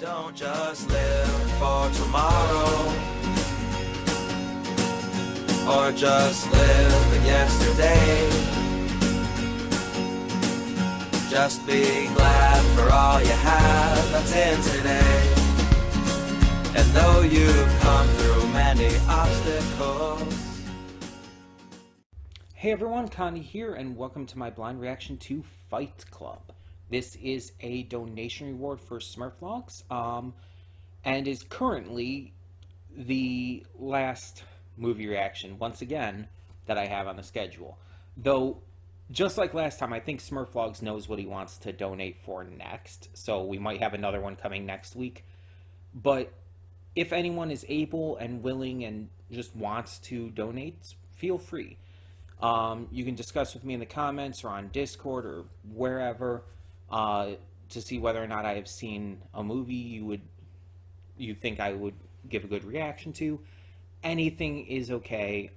Don't just live for tomorrow, or just live in yesterday. Just be glad for all you have that's in today. And though you've come through many obstacles. Hey everyone, Connie here, and welcome to my blind reaction to Fight Club. This is a donation reward for Smurflogs, and is currently the last movie reaction, once again, that I have on the schedule. Though, just like last time, I think Smurflogs knows what he wants to donate for next, so we might have another one coming next week. But if anyone is able and willing and just wants to donate, feel free. You can discuss with me in the comments or on Discord or wherever to see whether or not I have seen a movie you think I would give a good reaction to. Anything is okay.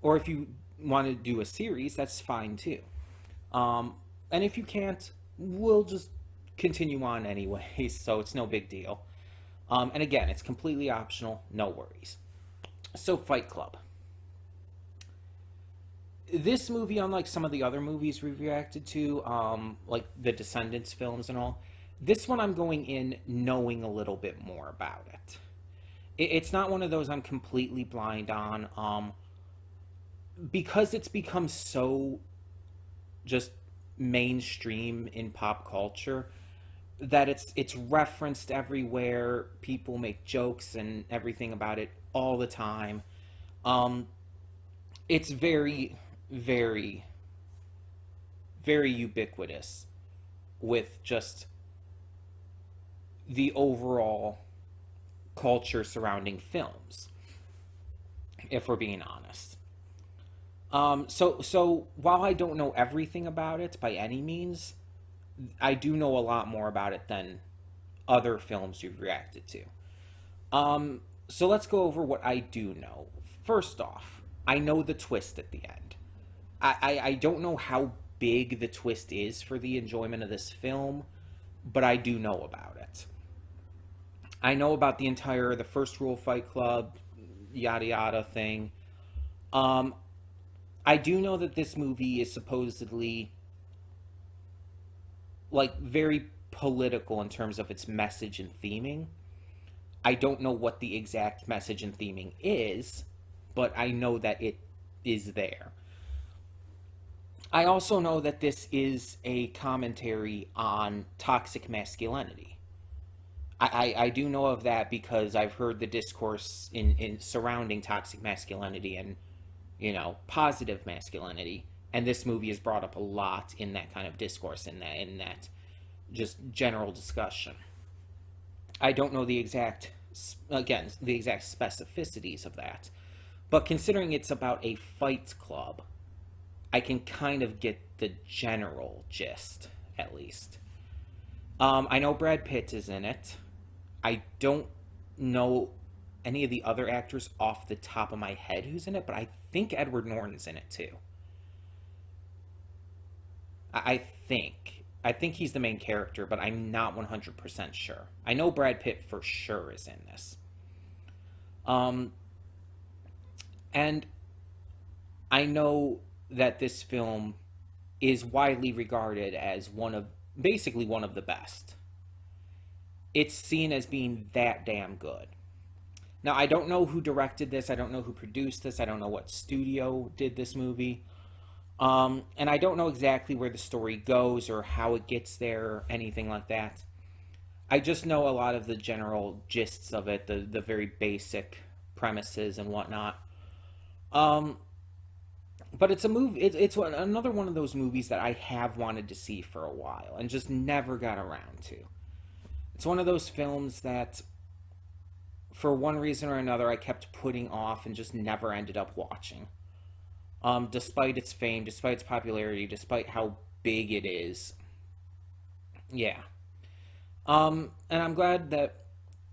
Or if you want to do a series, that's fine too. And if you can't, we'll just continue on anyway, so it's no big deal. And again, it's completely optional, no worries. So, Fight Club. This movie, unlike some of the other movies we've reacted to, like the Descendants films and all, this one I'm going in knowing a little bit more about it. It's not one of those I'm completely blind on, because it's become so just mainstream in pop culture that it's referenced everywhere. People make jokes and everything about it all the time. It's very, very, very ubiquitous with just the overall culture surrounding films, if we're being honest. So while I don't know everything about it by any means, I do know a lot more about it than other films you've reacted to. So let's go over what I do know. First off, I know the twist at the end. I don't know how big the twist is for the enjoyment of this film, but I do know about it. I know about the first rule Fight Club, yada yada thing. I do know that this movie is supposedly like very political in terms of its message and theming. I don't know what the exact message and theming is, but I know that it is there. I also know that this is a commentary on toxic masculinity. I do know of that because I've heard the discourse in surrounding toxic masculinity and, positive masculinity. And this movie is brought up a lot in that kind of discourse, in that just general discussion. I don't know the exact specificities of that. But considering it's about a fight club, I can kind of get the general gist, at least. I know Brad Pitt is in it. I don't know any of the other actors off the top of my head who's in it, but I think Edward Norton's in it too. I think he's the main character, but I'm not 100% sure. I know Brad Pitt for sure is in this. And I know that this film is widely regarded as basically one of the best. It's seen as being that damn good. Now, I don't know who directed this. I don't know who produced this. I don't know what studio did this movie. And I don't know exactly where the story goes or how it gets there or anything like that. I just know a lot of the general gists of it, the very basic premises and whatnot. But it's a movie. It's another one of those movies that I have wanted to see for a while and just never got around to. It's one of those films that, for one reason or another, I kept putting off and just never ended up watching. Despite its fame, despite its popularity, despite how big it is. Yeah. And I'm glad that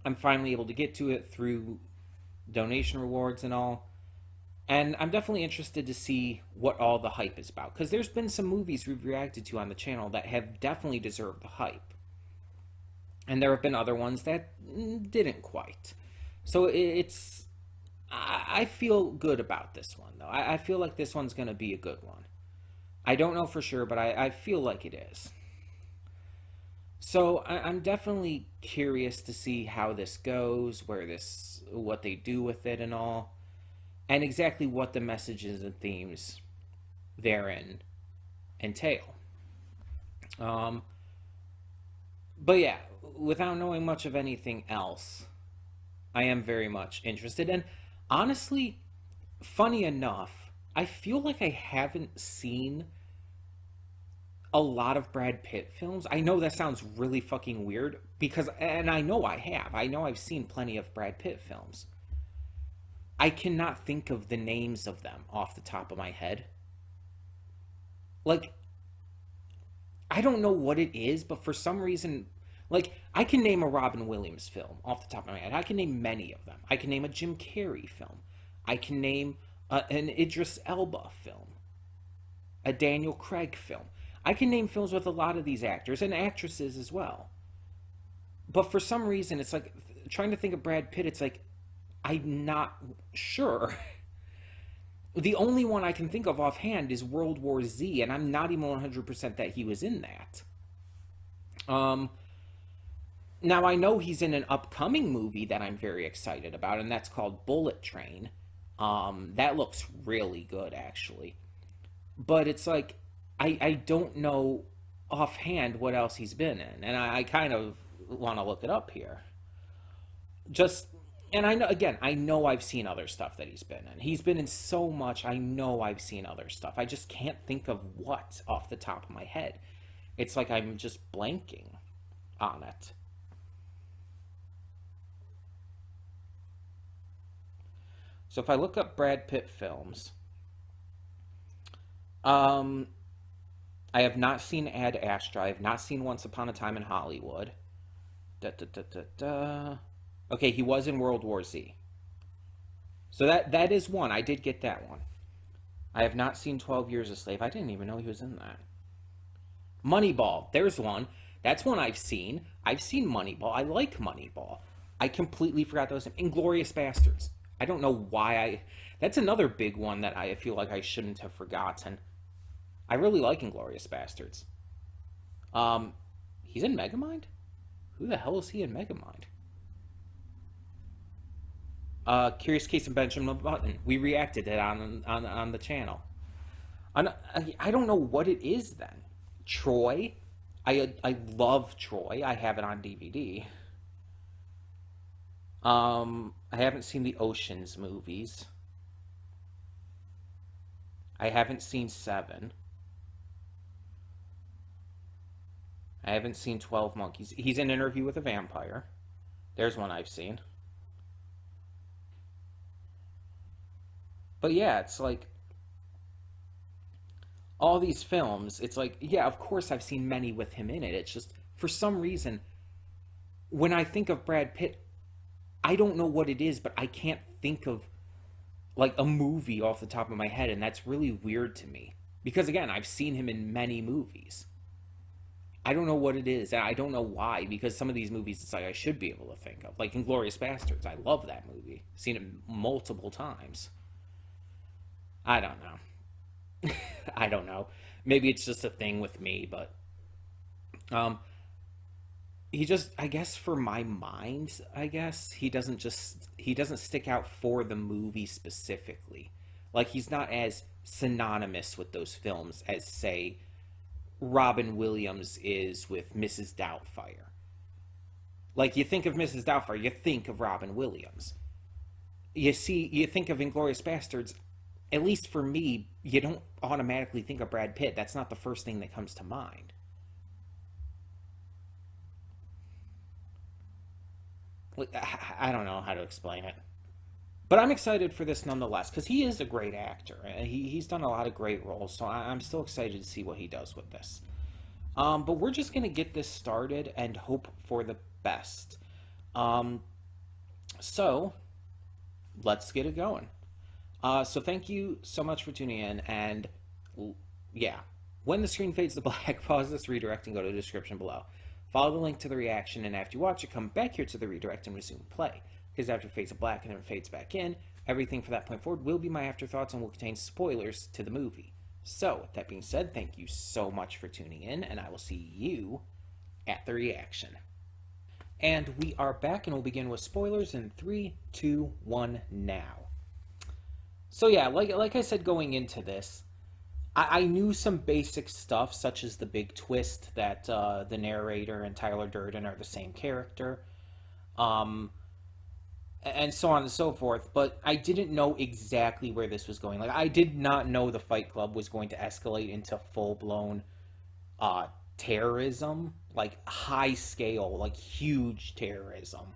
I'm finally able to get to it through donation rewards and all. And I'm definitely interested to see what all the hype is about, because there's been some movies we've reacted to on the channel that have definitely deserved the hype. and there have been other ones that didn't quite. So it's I feel good about this one though. I feel like this one's gonna be a good one. I don't know for sure, but I feel like it is. So I'm definitely curious to see how this goes, what they do with it, and all, and exactly what the messages and themes therein entail. Um, but yeah, without knowing much of anything else, I am very much interested. And honestly, funny enough, I feel like I haven't seen a lot of Brad Pitt films. I know that sounds really fucking weird because, and I know I have. I know I've seen plenty of Brad Pitt films. I cannot think of the names of them off the top of my head. Like, I don't know what it is, but for some reason, like, I can name a Robin Williams film off the top of my head. I can name many of them. I can name a Jim Carrey film. I can name an Idris Elba film, a Daniel Craig film. I can name films with a lot of these actors and actresses as well. But for some reason, it's like trying to think of Brad Pitt, it's like I'm not sure. The only one I can think of offhand is World War Z, and I'm not even 100% that he was in that. Um, Now I know he's in an upcoming movie that I'm very excited about, and that's called Bullet Train. That looks really good, actually. But it's like I don't know offhand what else he's been in, and I kind of want to look it up here. Just and I know again, I know I've seen other stuff that he's been in. He's been in so much. I know I've seen other stuff. I just can't think of what off the top of my head. It's like I'm just blanking on it. So if I look up Brad Pitt films, um, I have not seen Ad Astra. I have not seen Once Upon a Time in Hollywood. Da, da, da, da, da. Okay, he was in World War Z. So that is one. I did get that one. I have not seen 12 Years a Slave. I didn't even know he was in that. Moneyball. There's one. That's one I've seen. I've seen Moneyball. I like Moneyball. I completely forgot those. Inglorious Bastards. I don't know why I. That's another big one that I feel like I shouldn't have forgotten. I really like Inglorious Bastards. Um, he's in Megamind? Who the hell is he in Megamind? Curious Case of Benjamin Button. We reacted it on the channel. I don't know what it is then. Troy. I love Troy. I have it on DVD. I haven't seen the Oceans movies. I haven't seen Seven. I haven't seen 12 Monkeys. He's in Interview with a Vampire. There's one I've seen. But yeah, it's like all these films, it's like, yeah, of course I've seen many with him in it. It's just, for some reason, when I think of Brad Pitt, I don't know what it is, but I can't think of like a movie off the top of my head, and that's really weird to me. Because again, I've seen him in many movies. I don't know what it is, and I don't know why, because some of these movies it's like I should be able to think of. Like Inglourious Bastards. I love that movie. Seen it multiple times. I don't know. I don't know. Maybe it's just a thing with me, but um he just, I guess for my mind, I guess he doesn't stick out for the movie specifically. Like he's not as synonymous with those films as say Robin Williams is with Mrs. Doubtfire. Like you think of Mrs. Doubtfire, you think of Robin Williams. You think of Inglourious Bastards, at least for me, you don't automatically think of Brad Pitt. That's not the first thing that comes to mind. Like, I don't know how to explain it. But I'm excited for this nonetheless, because he is a great actor. He's done a lot of great roles, so I'm still excited to see what he does with this. But we're just going to get this started and hope for the best. Um, so, let's get it going. So thank you so much for tuning in, and yeah, when the screen fades to black, pause this redirect and go to the description below. follow the link to the reaction, and after you watch it, come back here to the redirect and resume play. Because after it fades to black and then it fades back in, everything from that point forward will be my afterthoughts and will contain spoilers to the movie. So, with that being said, thank you so much for tuning in, and I will see you at the reaction. And we are back, and we'll begin with spoilers in 3, 2, 1, now. So yeah, like I said going into this, I knew some basic stuff, such as the big twist that the narrator and Tyler Durden are the same character, and so on and so forth, but I didn't know exactly where this was going. Like, I did not know the Fight Club was going to escalate into full-blown terrorism, like high scale, like huge terrorism.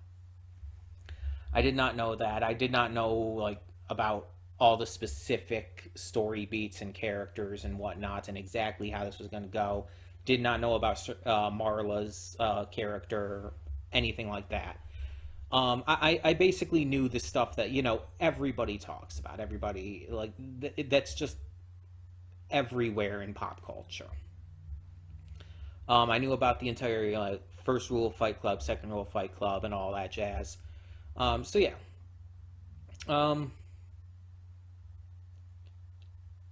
I did not know that. I did not know like about all the specific story beats and characters and whatnot and exactly how this was going to go. Did not know about Marla's character, anything like that. I basically knew the stuff that, you know, everybody talks about. Everybody, like, that's just everywhere in pop culture. I knew about the entire first rule of Fight Club, second rule of Fight Club, and all that jazz. So yeah.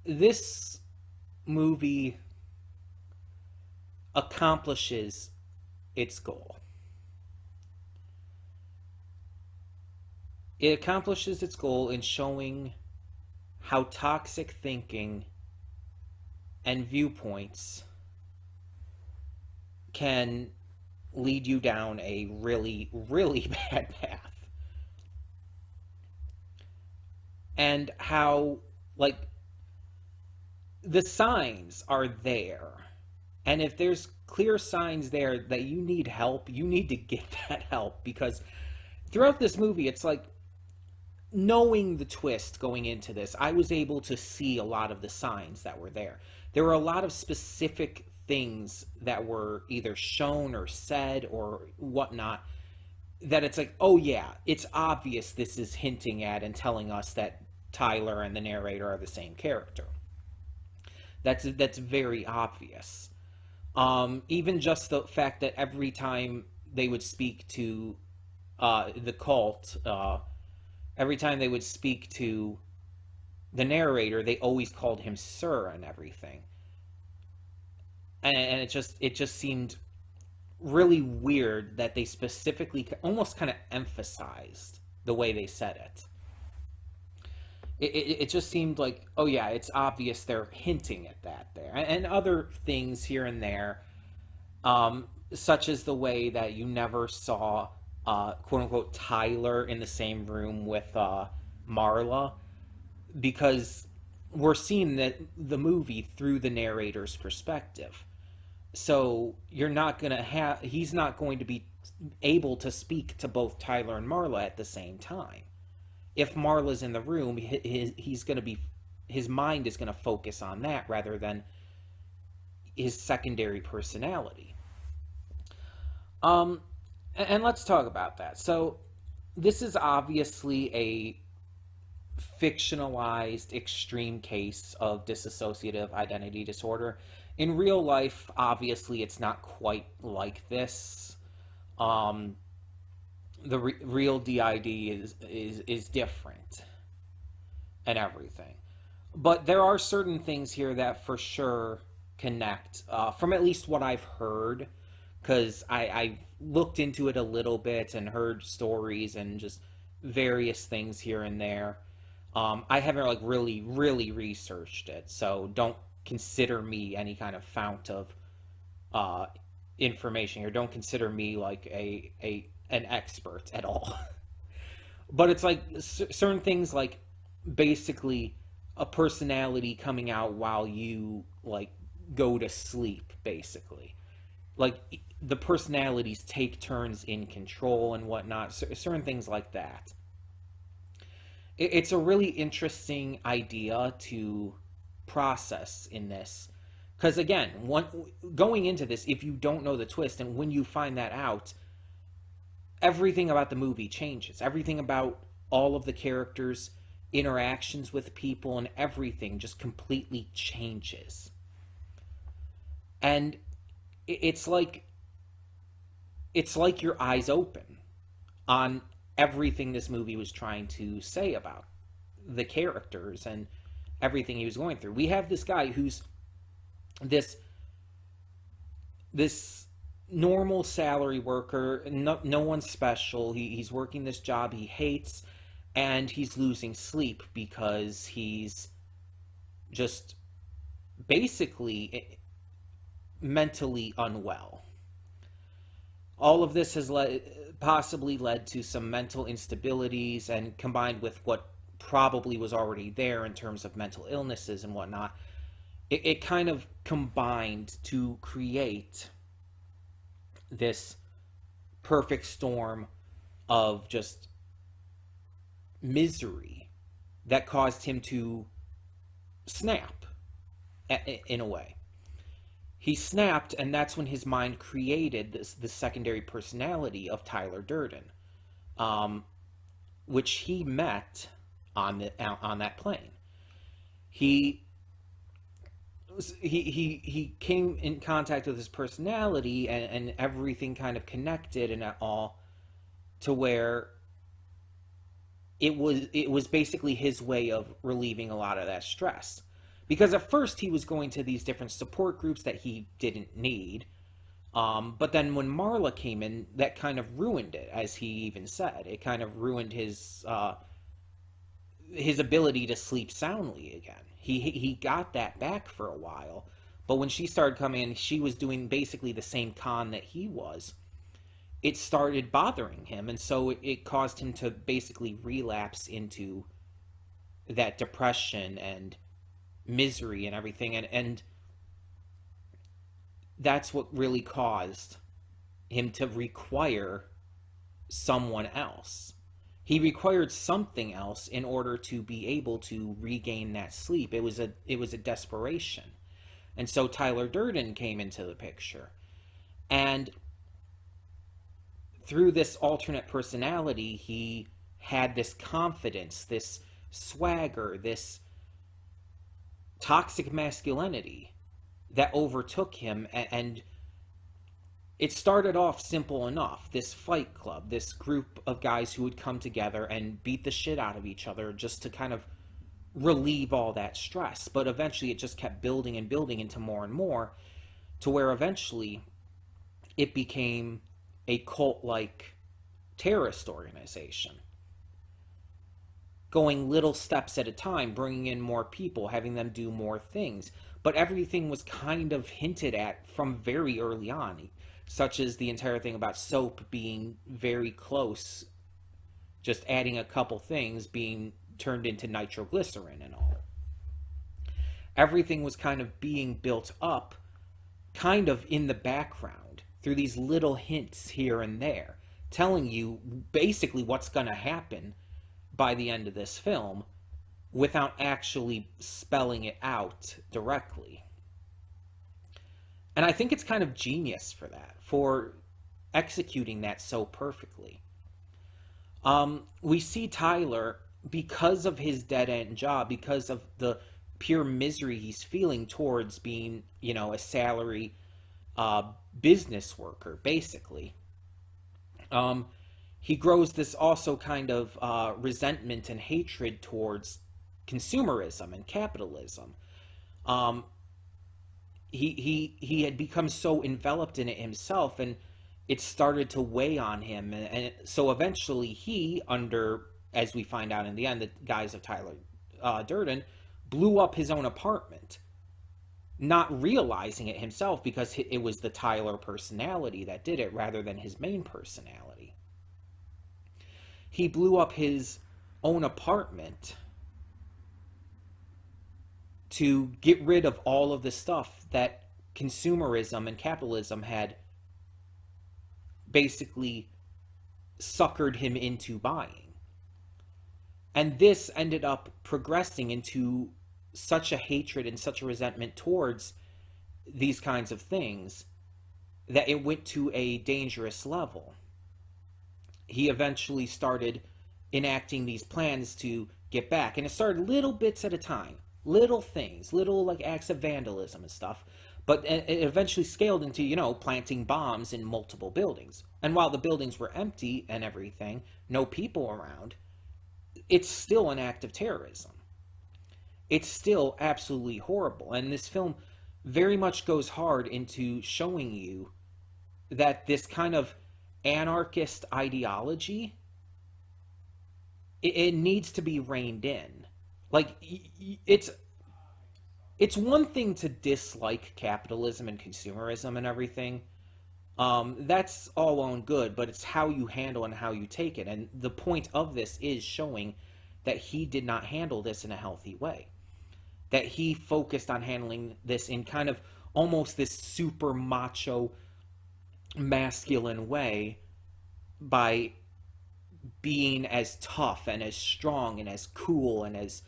This movie accomplishes its goal. It accomplishes its goal in showing how toxic thinking and viewpoints can lead you down a really, really bad path. And how, like, the signs are there. And if there's clear signs there that you need help, you need to get that help. Because throughout this movie, it's like, knowing the twist going into this, I was able to see a lot of the signs that were there. There were a lot of specific things that were either shown or said or whatnot that it's like, oh yeah, it's obvious this is hinting at and telling us that Tyler and the narrator are the same character. That's very obvious. Even just the fact that every time they would speak to the cult, every time they would speak to the narrator, they always called him Sir and everything. And it just seemed really weird that they specifically almost kind of emphasized the way they said it. It just seemed like, oh yeah, it's obvious they're hinting at that there. And other things here and there, such as the way that you never saw quote-unquote Tyler in the same room with Marla, because we're seeing the movie through the narrator's perspective. So he's not going to be able to speak to both Tyler and Marla at the same time. If Marla's in the room, his mind is going to focus on that rather than his secondary personality. And let's talk about that. So this is obviously a fictionalized extreme case of dissociative identity disorder. In real life, obviously, it's not quite like this. The real DID is different and everything. But there are certain things here that for sure connect, from at least what I've heard, because I've looked into it a little bit and heard stories and just various things here and there. I haven't really researched it, so don't consider me any kind of fount of information here. Don't consider me like an expert at all. But it's like certain things, like basically a personality coming out while you like go to sleep, basically. Like the personalities take turns in control and whatnot, certain things like that. It's a really interesting idea to process in this, because again, going into this, if you don't know the twist, and when you find that out, everything about the movie changes. Everything about all of the characters' interactions with people and everything just completely changes. And it's like it's like your eyes open on everything this movie was trying to say about the characters and everything he was going through. We have this guy who's this normal salary worker, no one's special. He's working this job he hates, and he's losing sleep because he's just basically mentally unwell. All of this has possibly led to some mental instabilities, and combined with what probably was already there in terms of mental illnesses and whatnot, it kind of combined to create this perfect storm of just misery that caused him to snap in a way. He snapped, and that's when his mind created the secondary personality of Tyler Durden, which he met on that plane. He came in contact with his personality, and everything kind of connected and all, to where it was basically his way of relieving a lot of that stress. Because at first he was going to these different support groups that he didn't need, but then when Marla came in, that kind of ruined it, as he even said. It kind of ruined his ability to sleep soundly again. He got that back for a while, but when she started coming in, she was doing basically the same con that he was. It started bothering him, and so it caused him to basically relapse into that depression and misery and everything, and that's what really caused him to require someone else. He required something else in order to be able to regain that sleep. It was a desperation. And so Tyler Durden came into the picture. And through this alternate personality, he had this confidence, this swagger, this toxic masculinity that overtook him, and it started off simple enough. This fight club, this group of guys who would come together and beat the shit out of each other just to kind of relieve all that stress. But eventually it just kept building and building into more and more, to where eventually it became a cult-like terrorist organization. Going little steps at a time, bringing in more people, having them do more things. But everything was kind of hinted at from very early on, such as the entire thing about soap being very close, just adding a couple things, being turned into nitroglycerin and all. Everything was kind of being built up, kind of in the background, through these little hints here and there, telling you basically what's going to happen by the end of this film, without actually spelling it out directly. And I think it's kind of genius for that, for executing that so perfectly. We see Tyler, because of his dead-end job, because of the pure misery he's feeling towards being, a salary business worker, basically. He grows this also kind of resentment and hatred towards consumerism and capitalism. He had become so enveloped in it himself, and it started to weigh on him. And so eventually he, as we find out in the end, the guise of Tyler Durden, blew up his own apartment, not realizing it himself, because it was the Tyler personality that did it rather than his main personality. He blew up his own apartment to get rid of all of the stuff that consumerism and capitalism had basically suckered him into buying. And this ended up progressing into such a hatred and such a resentment towards these kinds of things that it went to a dangerous level. He eventually started enacting these plans to get back, and it started little bits at a time. Little things, little acts of vandalism and stuff. But it eventually scaled into, planting bombs in multiple buildings. And while the buildings were empty and everything, no people around, it's still an act of terrorism. It's still absolutely horrible. And this film very much goes hard into showing you that this kind of anarchist ideology, it needs to be reined in. Like, it's one thing to dislike capitalism and consumerism and everything. That's all well and good, but it's how you handle and how you take it. And the point of this is showing that he did not handle this in a healthy way. That he focused on handling this in kind of almost this super macho, masculine way by being as tough and as strong and as cool and as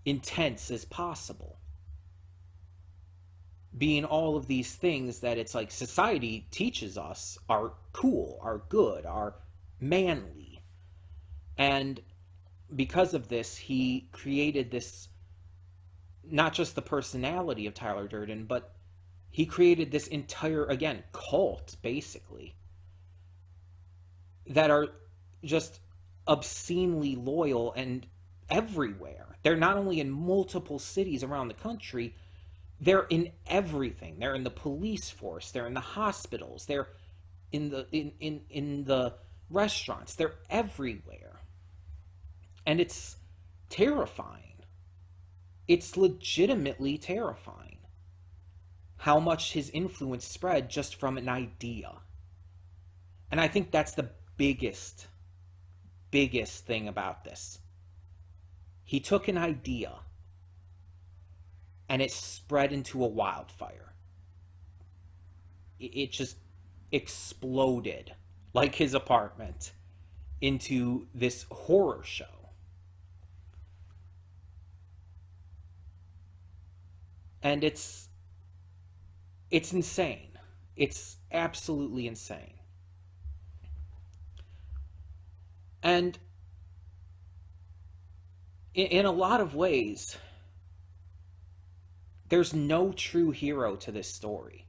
intense as possible. Being all of these things that it's like society teaches us are cool, are good, are manly. And because of this, he created this, not just the personality of Tyler Durden, but he created this entire, again, cult, basically, that are just obscenely loyal and everywhere. They're not only in multiple cities around the country, they're in everything. They're in the police force, they're in the hospitals, they're in the restaurants, they're everywhere. And it's terrifying. It's legitimately terrifying how much his influence spread just from an idea. And I think that's the biggest thing about this. He took an idea and it spread into a wildfire. It just exploded like his apartment into this horror show. And it's insane. It's absolutely insane. And in a lot of ways, there's no true hero to this story.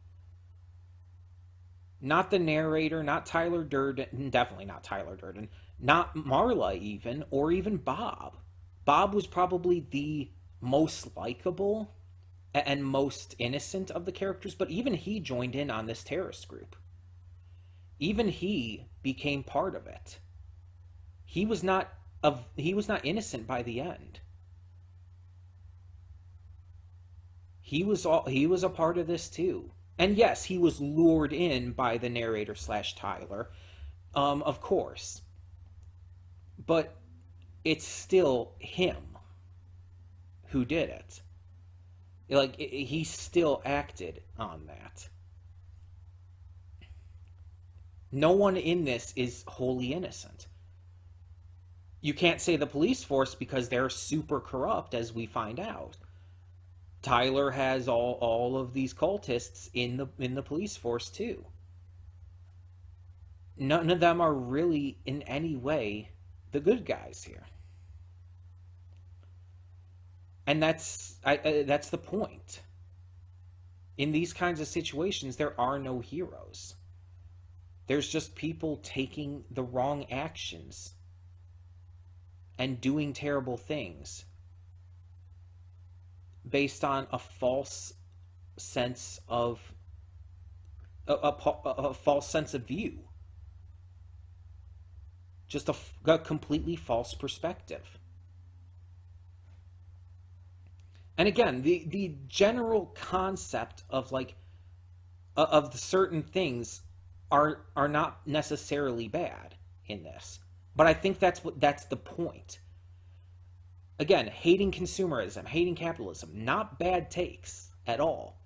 Not the narrator, not Tyler Durden, definitely not Tyler Durden, not Marla even, or even Bob. Bob was probably the most likable and most innocent of the characters, but even he joined in on this terrorist group. Even he became part of it. He was not innocent by the end. He was a part of this too. And yes, he was lured in by the narrator / Tyler, of course. But it's still him who did it. Like, he still acted on that. No one in this is wholly innocent. You can't say the police force because they're super corrupt, as we find out. Tyler has all of these cultists in the police force too. None of them are really in any way the good guys here. And that's the point. In these kinds of situations, there are no heroes. There's just people taking the wrong actions and doing terrible things based on a false sense of a false sense of view, just a completely false perspective. And again, the general concept of of the certain things are not necessarily bad in this. But I think that's the point. Again, hating consumerism, hating capitalism, not bad takes at all.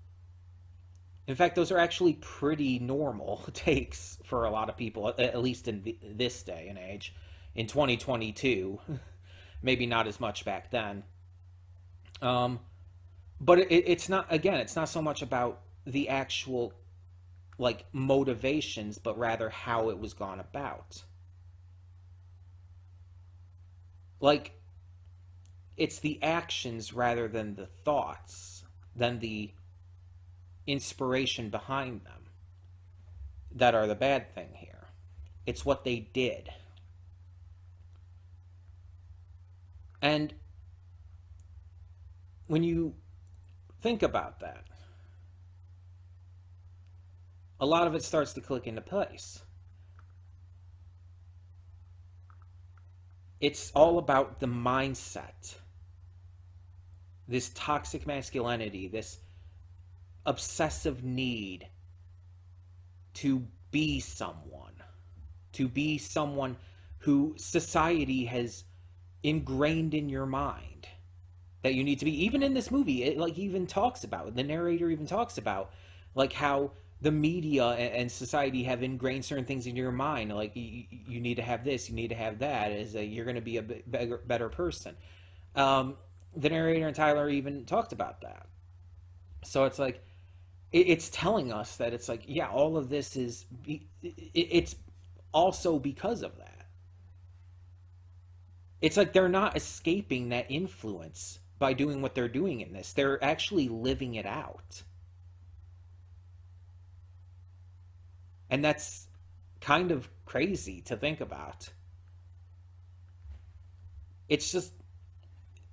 In fact, those are actually pretty normal takes for a lot of people, at least in this day and age. In 2022, maybe not as much back then. But it's not, again, it's not so much about the actual motivations, but rather how it was gone about. It's the actions rather than the thoughts, than the inspiration behind them that are the bad thing here. It's what they did. And when you think about that, a lot of it starts to click into place. It's all about the mindset, this toxic masculinity, this obsessive need to be someone, who society has ingrained in your mind that you need to be. Even in this movie, it like even talks about, the narrator even talks about like how the media and society have ingrained certain things in your mind, like you need to have this, you need to have that, as you're going to be a better person. The narrator and Tyler even talked about that. So it's like it's telling us that it's like, yeah, all of this is it's also because of that. It's like they're not escaping that influence by doing what they're doing in this. They're actually living it out. And that's kind of crazy to think about. It's just,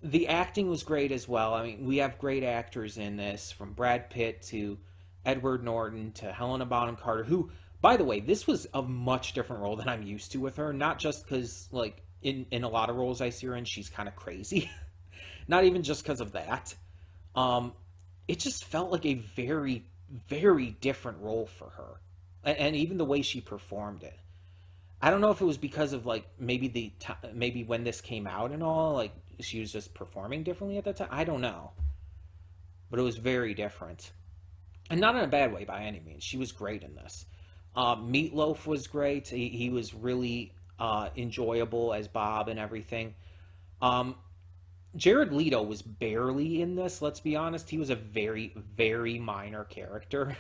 the acting was great as well. I mean, we have great actors in this, from Brad Pitt to Edward Norton to Helena Bonham Carter, who, by the way, this was a much different role than I'm used to with her. Not just because, like, in a lot of roles I see her in, she's kind of crazy. Not even just because of that. It just felt like a very, very different role for her. And even the way she performed it. I don't know if it was because of like maybe when this came out and all, like she was just performing differently at that time. I don't know, but it was very different, and not in a bad way by any means. She was great in this. Meatloaf was great. He was really enjoyable as Bob and everything. Jared Leto was barely in this. Let's be honest. He was a very, very minor character.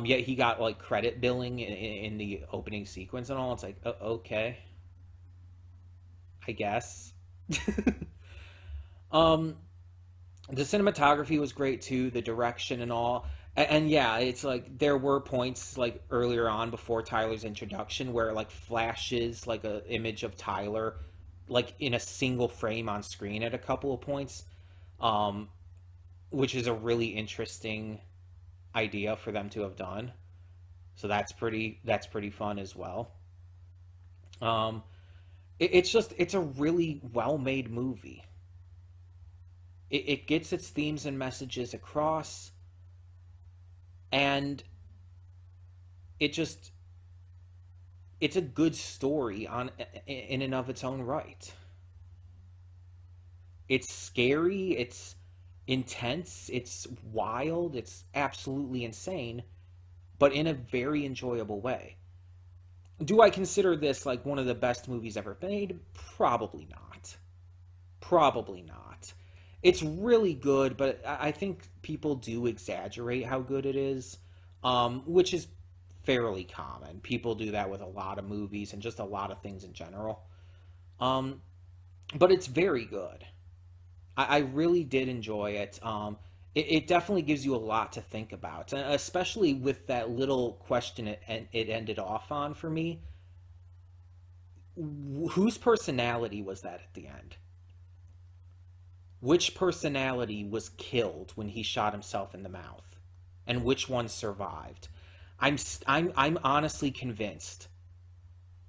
Yet he got like credit billing in the opening sequence and all. It's like, okay, I guess. um, the cinematography was great too, the direction and all. And yeah, it's like there were points like earlier on before Tyler's introduction where like flashes like a image of Tyler like in a single frame on screen at a couple of points, um, which is a really interesting idea for them to have done. So that's pretty fun as well. Um, it's a really well made movie. It gets its themes and messages across, and it just it's a good story on in and of its own right. It's scary, it's intense, it's wild, it's absolutely insane, but in a very enjoyable way. Do I consider this like one of the best movies ever made? Probably not. Probably not. It's really good, but I think people do exaggerate how good it is, which is fairly common. People do that with a lot of movies and just a lot of things in general. Um, but it's very good. I really did enjoy it. It definitely gives you a lot to think about, and especially with that little question it ended off on for me. Whose personality was that at the end? Which personality was killed when he shot himself in the mouth, and which one survived? I'm honestly convinced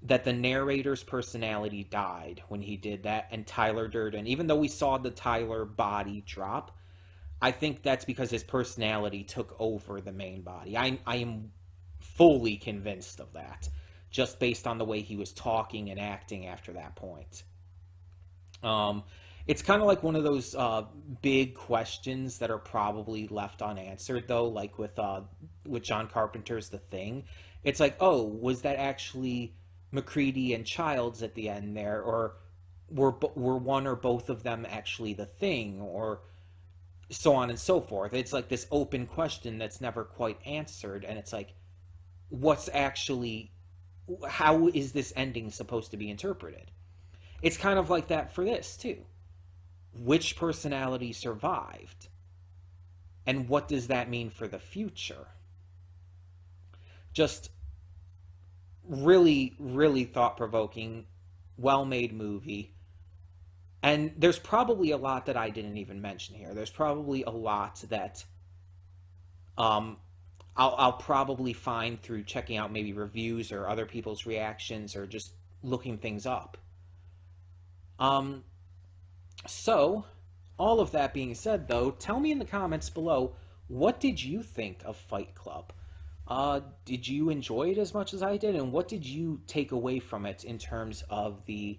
that the narrator's personality died when he did that, and Tyler Durden, even though we saw the Tyler body drop, I think that's because his personality took over the main body. I am fully convinced of that, just based on the way he was talking and acting after that point. Um, it's kind of like one of those big questions that are probably left unanswered, though, like with John Carpenter's The Thing. It's like, oh, was that actually McCready and Childs at the end there, or were one or both of them actually the Thing, or so on and so forth. It's like this open question that's never quite answered, and it's like, what's actually, how is this ending supposed to be interpreted? It's kind of like that for this too. Which personality survived? And what does that mean for the future? Just really, really thought-provoking, well-made movie. And there's probably a lot that I didn't even mention here. There's probably a lot that um, I'll probably find through checking out maybe reviews or other people's reactions or just looking things up. Um, so, all of that being said, though, tell me in the comments below, what did you think of Fight Club? Did you enjoy it as much as I did? And what did you take away from it in terms of the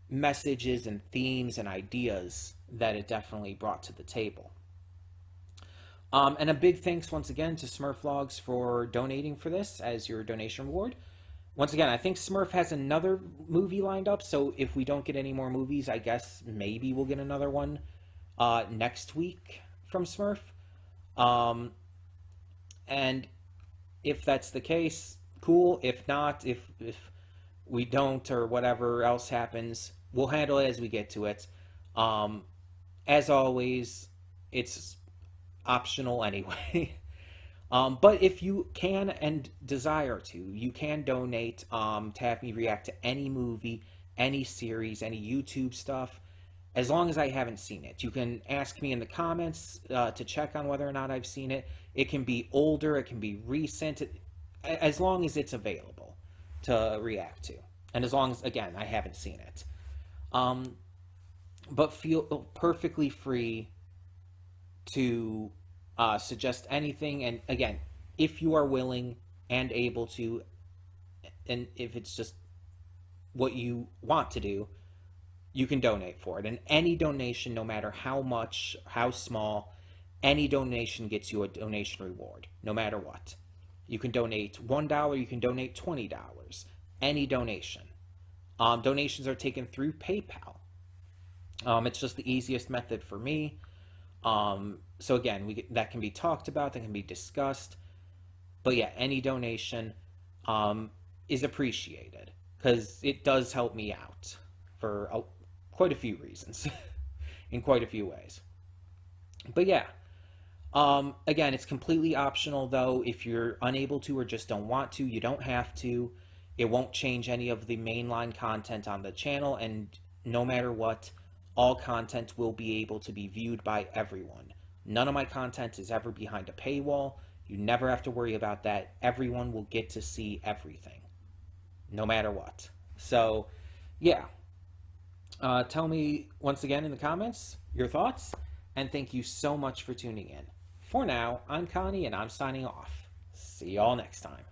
messages and themes and ideas that it definitely brought to the table? And a big thanks once again to Smurflogs for donating for this as your donation reward. Once again, I think Smurf has another movie lined up, so if we don't get any more movies, I guess maybe we'll get another one next week from Smurf. And if that's the case, cool. If not, if we don't or whatever else happens, we'll handle it as we get to it. As always, it's optional anyway. But if you can and desire to, you can donate to have me react to any movie, any series, any YouTube stuff, as long as I haven't seen it. You can ask me in the comments to check on whether or not I've seen it. It can be older, it can be recent, as long as it's available to react to. And as long as, again, I haven't seen it. But feel perfectly free to suggest anything. And again, if you are willing and able to, and if it's just what you want to do, you can donate for it. And any donation, no matter how much, how small, any donation gets you a donation reward, no matter what. You can donate $1, you can donate $20, any donation. Donations are taken through PayPal. It's just the easiest method for me. So again, that can be talked about, that can be discussed. But yeah, any donation is appreciated because it does help me out for quite a few reasons in quite a few ways. But yeah, again, it's completely optional though. If you're unable to or just don't want to, you don't have to. It won't change any of the mainline content on the channel, and no matter what, all content will be able to be viewed by everyone. None of my content is ever behind a paywall. You never have to worry about that. Everyone will get to see everything, no matter what. So, yeah. Tell me once again in the comments your thoughts, and thank you so much for tuning in. For now, I'm Connie, and I'm signing off. See y'all next time.